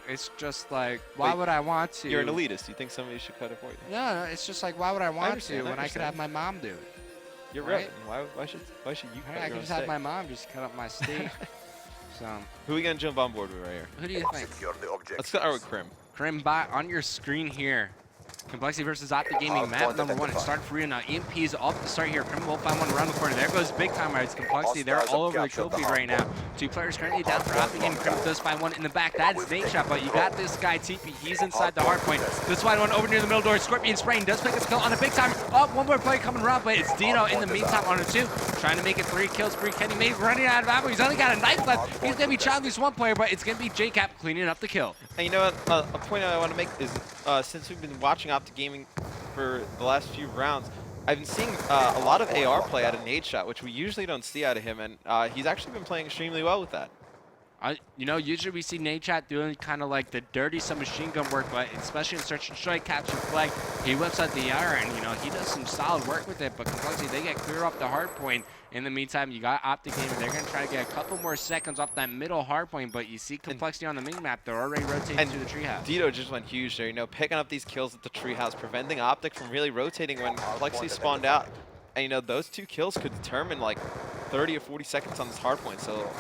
It's just like, why would I want to? You're an elitist. You think somebody should cut it for you? No, it's just like, why would I want to when I could have understand. my mom do it? You're right. right. Why should you cut I your could own just have steak? my mom just cut up my steak. So, Who are we gonna jump on board with right here? who do you think? Let's start with Krim. Crimbot on your screen here. Complexity versus Optic Gaming, map number 1. It started for you now. EMP's off the start here. Krim will find one around the corner. There goes Big Time Rides. Complexity, they're all over the kill feed right now. 2 players currently down for Optic Gaming. Krim does find one in the back. That's Nate Shot, but you got this guy, TP. He's inside the hard point. This find one over near the middle door. Scorpion spraying does pick up a kill on a Big Time. Oh, one more play coming around, but it's Dino in the meantime on a 2. Trying to make it 3 kills for Kenny. Maybe running out of ammo. He's only got a knife left. He's going to be challenging this one player, but it's going to be JCap cleaning up the kill. And you know what? A point I want to make is since we've been watching Optic Gaming for the last few rounds, I've been seeing a lot of AR play out of Nade Shot, which we usually don't see out of him, and he's actually been playing extremely well with that. You know, usually we see Nade Shot doing kind of like the dirty some machine gun work, but especially in search and destroy, capture flag, he whips out the AR, and you know he does some solid work with it. But Complexity, they get clear off the hard point. In the meantime, you got Optic Gaming. They're gonna try to get a couple more seconds off that middle hard point, but you see Complexity on the mini map. They're already rotating to the treehouse. Dito just went huge there, you know, picking up these kills at the treehouse, preventing Optic from really rotating when Complexity spawned out. And you know, those 2 kills could determine like 30 or 40 seconds on this hard point. So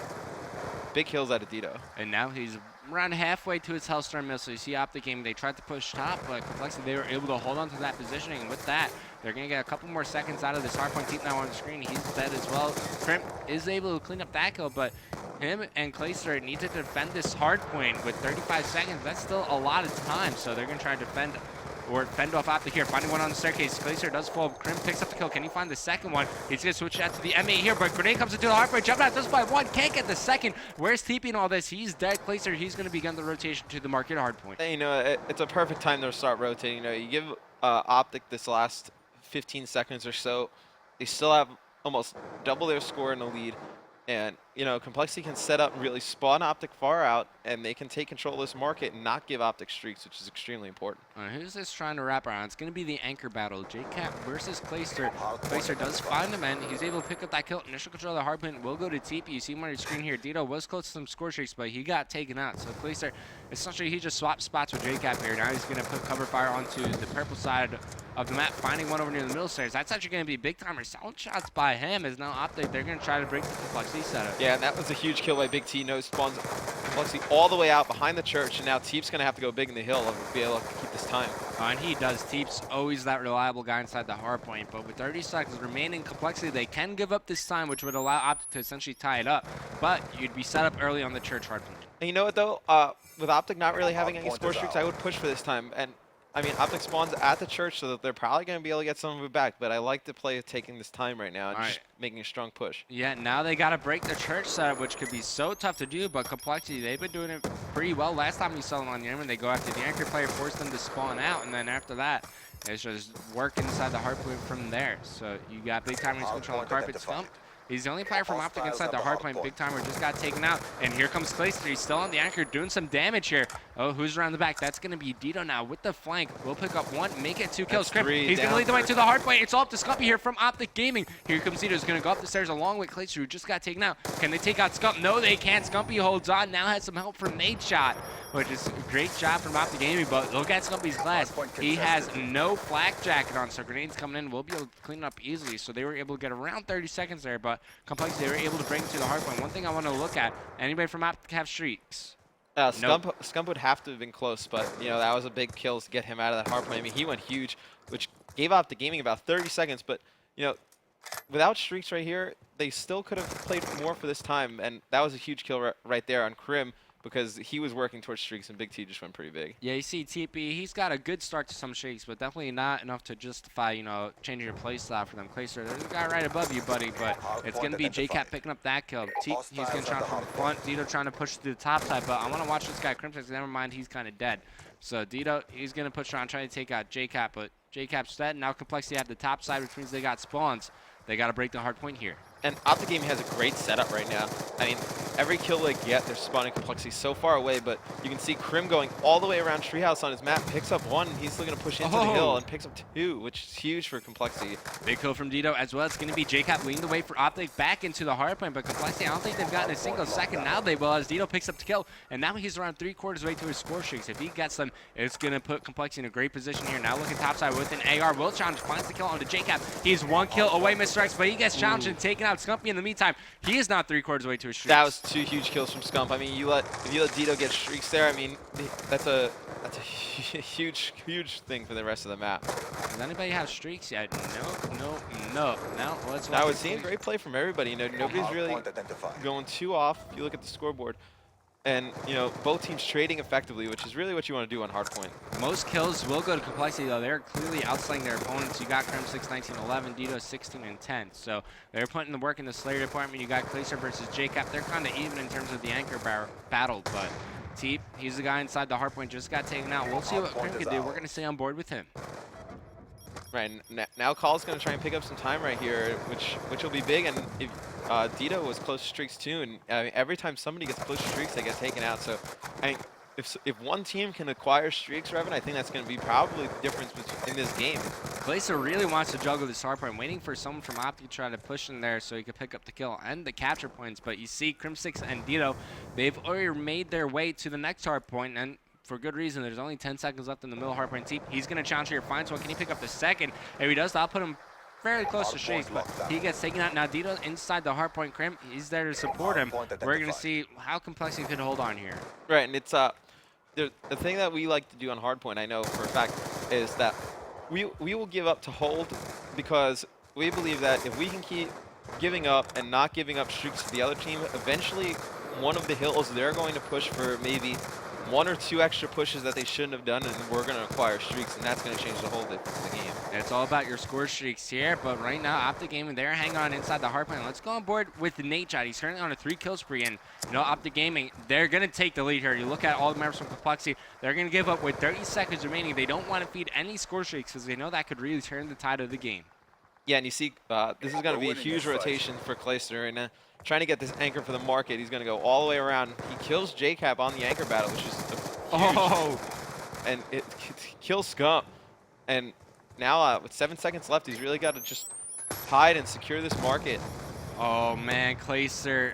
big kills out of Dito. And now he's around halfway to his Hellstorm missile. You see Optic Gaming, they tried to push top, but Complexity, they were able to hold on to that positioning. And with that, they're going to get a couple more seconds out of this hardpoint team now on the screen. He's dead as well. Crimp is able to clean up that kill, but him and Clayster need to defend this hardpoint with 35 seconds. That's still a lot of time, so they're going to try to defend or fend off Optic here. Finding one on the staircase. Clayster does fall. Crim picks up the kill. Can he find the second one? He's going to switch that to the M8 here, but grenade comes into the hardpoint. Jump out, does by 1. Can't get the second. Where's TP in all this? He's dead. Clayster, he's going to begin the rotation to the market hardpoint. And, you know, it's a perfect time to start rotating. You know, you give Optic this last 15 seconds or so, they still have almost double their score in the lead. And, you know, Complexity can set up and really spawn Optic far out, and they can take control of this market and not give Optic streaks, which is extremely important. Who's this trying to wrap around? It's going to be the anchor battle. JCap versus Clayster. Clayster does find him, and he's able to pick up that kill. Initial control of the hardpoint will go to TP. You see him on your screen here. Dito was close to some score streaks, but he got taken out. So Clayster, essentially, he just swapped spots with JCap here. Now he's going to put cover fire onto the purple side of the map, finding one over near the middle stairs. That's actually going to be Big Timer. Sound shots by him is now Optic. They're going to try to break the Complexity setup. Yeah, and that was a huge kill by Big T. No spawns Complexity all the way out behind the church, and now Teep's going to have to go big in the hill and be able to keep this time. And he does. Teep's always that reliable guy inside the hard point, but with 30 seconds remaining Complexity, they can give up this time, which would allow Optic to essentially tie it up, but you'd be set up early on the church hard point. And you know what, though? With Optic not really having any score streaks, I would push for this time. And I mean, Optic spawns at the church, so that they're probably going to be able to get some of it back. But I like the play of taking this time right now and just making a strong push. Yeah, now they got to break the church setup, which could be so tough to do. But Complexity, they've been doing it pretty well. Last time we saw them on the end, when they go after the anchor player, force them to spawn out. And then after that, it's just work inside the hardpoint from there. So you got Big Timer controlling carpet stump. He's the only player from Optic inside the hardpoint. Big Timer just got taken out. And here comes Clayster. He's still on the anchor, doing some damage here. Oh, who's around the back? That's going to be Dito now with the flank. We'll pick up 1, make it 2 kills. He's going to lead the way to the hardpoint. It's all up to Scumpy here from Optic Gaming. Here comes Dito. He's going to go up the stairs along with Clayster, who just got taken out. Can they take out Scump? No, they can't. Scumpy holds on. Now has some help from Nade Shot, which is a great job from Optic Gaming. But look at Scumpy's glass. He has no flak jacket on, so grenades coming in will be able to clean it up easily. So they were able to get around 30 seconds there, but Complexity, they were able to break into the hardpoint. One thing I want to look at, anybody from Optic have streaks? Scump would have to have been close, but you know that was a big kill to get him out of that hardpoint. I mean, he went huge, which gave Optic Gaming about 30 seconds. But you know, without streaks right here, they still could have played more for this time, and that was a huge kill right there on Krim, because he was working towards streaks, and Big T just went pretty big. Yeah, you see TP, he's got a good start to some streaks, but definitely not enough to justify, you know, changing your play style for them. Clayster, there's a guy right above you, buddy, but it's going to be JCap picking up that kill. He's going to try from the front. Dito trying to push to the top side, but I want to watch this guy, Crimson, never mind, he's kind of dead. So Dito, he's going to push around, trying to take out JCap, but JCap's dead. Now Complexity have the top side, which means they got spawns. They got to break the hard point here. And Optic Gaming has a great setup right now. I mean, every kill they get, they're spawning Complexity so far away, but you can see Krim going all the way around Treehouse on his map, picks up 1, and he's looking to push into the hill and picks up 2, which is huge for Complexity. Big kill from Dito as well. It's going to be JCap leading the way for Optic back into the hard point, but Complexity, I don't think they've gotten a single second. Now they will, as Dito picks up the kill, and now he's around 3/4 way to his score streaks. If he gets them, it's going to put Complexity in a great position here. Now looking topside with an AR. Will challenge, finds the kill onto JCap. He's 1 kill away, Mr. X, but he gets challenged and taken out. Scumpy in the meantime, he is not 3/4 way to his streaks. That was 2 huge kills from Scump. I mean, if you let Dito get streaks there, I mean, that's a huge thing for the rest of the map. Does anybody have streaks yet? No. Now let's. I was seeing great play from everybody. You know, nobody's really going too off. If you look at the scoreboard, and you know, both teams trading effectively, which is really what you want to do on hardpoint. Most kills will go to Complexity though. They're clearly outslaying their opponents. You got Krim 6, 19, 11, Dito 16 and 10. So they're putting the work in the Slayer department. You got Glacier versus JCap. They're kind of even in terms of the anchor battle, but Teep, he's the guy inside the hardpoint, just got taken out. We'll see what Krim can do. We're going to stay on board with him. Right, now Call's going to try and pick up some time right here, which will be big. And if Dito was close to streaks too, and I mean, every time somebody gets close to streaks, they get taken out. So I mean, if one team can acquire streaks, Revan, I think that's going to be probably the difference in this game. Glacier really wants to juggle this hardpoint, waiting for someone from Optic to try to push in there so he could pick up the kill and the capture points. But you see Krim 6 and Dito, they've already made their way to the next hardpoint, and for good reason. There's only 10 seconds left in the middle hardpoint. Teep, he's going to challenge here, finds one. Can he pick up the second? If he does, that'll put him fairly close to streaks, but he gets taken out. Now Dito inside the hardpoint. Krim, he's there to support him. We're going to see how Complexity could hold on here. Right, and it's the thing that we like to do on hardpoint, I know for a fact, is that we will give up to hold, because we believe that if we can keep giving up and not giving up streaks to the other team, eventually one of the hills they're going to push for maybe 1 or 2 extra pushes that they shouldn't have done, and we're going to acquire streaks, and that's going to change the whole difference in the game. It's all about your score streaks here, but right now, Optic Gaming, they're hanging on inside the hardpoint. Let's go on board with Nate Jot. He's currently on a 3-kill spree, and you know, Optic Gaming, they're going to take the lead here. You look at all the members from Complexity, they're going to give up with 30 seconds remaining. They don't want to feed any score streaks because they know that could really turn the tide of the game. Yeah, and you see, this is going to be a huge rotation for Clayster, and trying to get this anchor for the market. He's going to go all the way around. He kills JCap on the anchor battle, which is huge, and it kills Scump. And now with 7 seconds left, he's really got to just hide and secure this market. Oh man, Clayster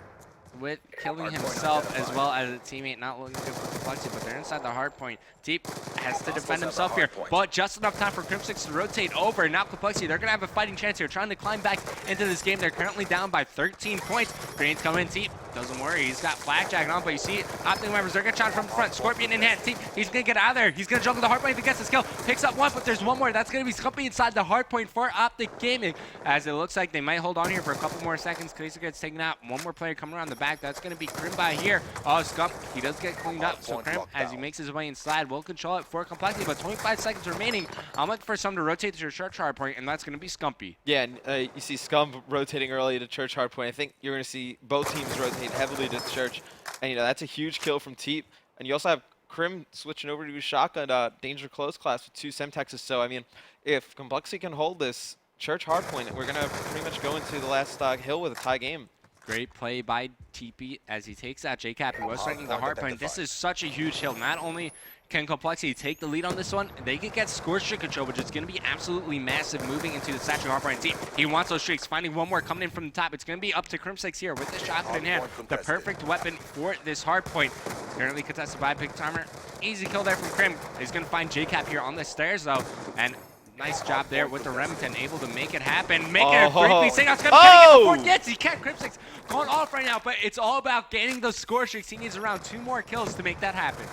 with killing himself as well as a teammate, not looking good for Complexity, but they're inside the hard point. Teep has to defend himself here, but just enough time for Krim 6 to rotate over. Now Complexity, they're going to have a fighting chance here, trying to climb back into this game. They're currently down by 13 points. Green's coming in. Teep doesn't worry, he's got Blackjack on, but you see Optic members, they're going to challenge from the front. Scorpion in hand. Teep, he's going to get out of there. He's going to juggle the hard point if he gets his kill. Picks up one, but there's one more. That's going to be Scumpy inside the hard point for Optic Gaming, as it looks like they might hold on here for a couple more seconds. Glacier gets taken out. One more player coming around the back. That's going to be Krim by here. Oh, Scump, he does get cleaned up. So Krim, as he makes his way inside, will control it for Complexity, but 25 seconds remaining. I'm looking for someone to rotate to your church hard point, and that's going to be Scumpy. Yeah, and you see Scump rotating early to church hard point. I think you're going to see both teams rotate heavily to church, and you know, that's a huge kill from Teep. And you also have Krim switching over to his shotgun danger close class with 2 Semtexes. So I mean, if Complexity can hold this church hard point, we're going to pretty much go into the last hill with a tie game. Great play by TP as he takes out JCap, who was striking the hard point. This is such a huge hill. Not only can Complexity take the lead on this one, they can get score streak control, which is going to be absolutely massive moving into the statue hard point. Team, he wants those streaks, finding one more coming in from the top. It's going to be up to Krim 6 here with the shotgun in hand. The perfect weapon for this hard point. Currently contested by Big Timer. Easy kill there from Krim. He's going to find JCap here on the stairs though, and nice job there with the Remington, able to make it happen. Make it a briefly sing. I was going to get the fourth. Yes, he can't. Krim 6 going off right now, but it's all about gaining those score streaks. He needs around 2 more kills to make that happen.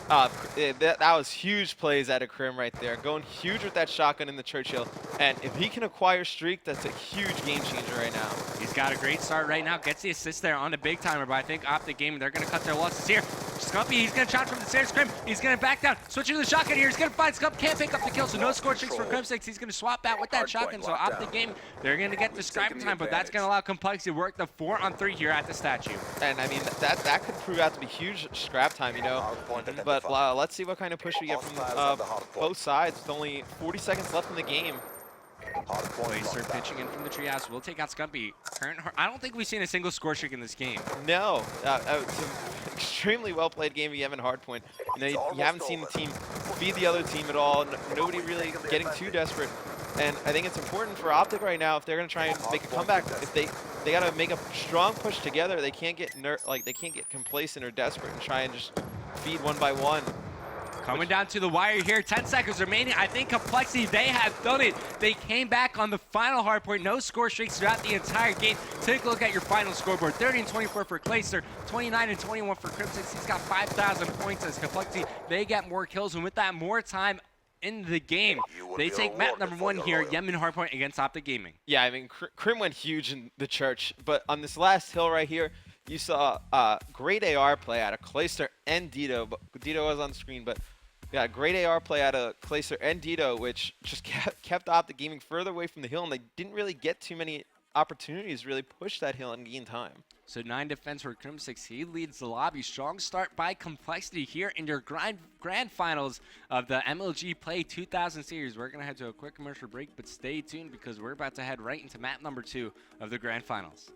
That was huge plays out of Krim right there. Going huge with that shotgun in the Churchill. And if he can acquire streak, that's a huge game changer right now. He's got a great start right now. Gets the assist there on the Big Timer, but I think Optic Gaming, they're going to cut their losses here. Scumpy, he's going to challenge from the stairs. Krim, he's going to back down. Switching to the shotgun here. He's going to find Scump. Can't pick up the kill, so no score streaks for Krim 6. He's going to swap out with that shotgun. So Optic Gaming, they're going to get the scribe time, but that's going to allow Complexity to work the 4-on-3 here at the statue. And I mean, that could prove out to be huge scrap time, you know. But let's see what kind of push we get from both sides with only 40 seconds left in the game. Glacier pitching in from the treehouse will take out Scumpy. I don't think we've seen a single score streak in this game. No, it's an extremely well played game of Yemen Hardpoint. You know, you haven't seen the team feed the other team at all. Nobody really getting too desperate. And I think it's important for Optic right now if they're going to try and make a comeback. If they got to make a strong push together. They can't get they can't get complacent or desperate and try and just feed one by one. Coming down to the wire here, 10 seconds remaining. I think Complexity, they have done it. They came back on the final hard point. No score streaks throughout the entire game. Take a look at your final scoreboard. 30 and 24 for Glacier, 29 and 21 for Crimson. He's got 5,000 points as Complexity. They get more kills, and with that, more time in the game. They take map number 1 here, Yemen Hardpoint against Optic Gaming. Yeah, I mean, Crim went huge in the church, but on this last hill right here, you saw great AR play out of Glacier and Dito. But Dito was on the screen, but yeah, great AR play out of Glacier and Dito, which just kept Optic Gaming further away from the hill, and they didn't really get too many opportunities to really push that hill and gain time. So 9 defense for Crim6. He leads the lobby. Strong start by Complexity here in your grand finals of the MLG Play 2000 series. We're going to head to a quick commercial break, but stay tuned because we're about to head right into map number 2 of the grand finals.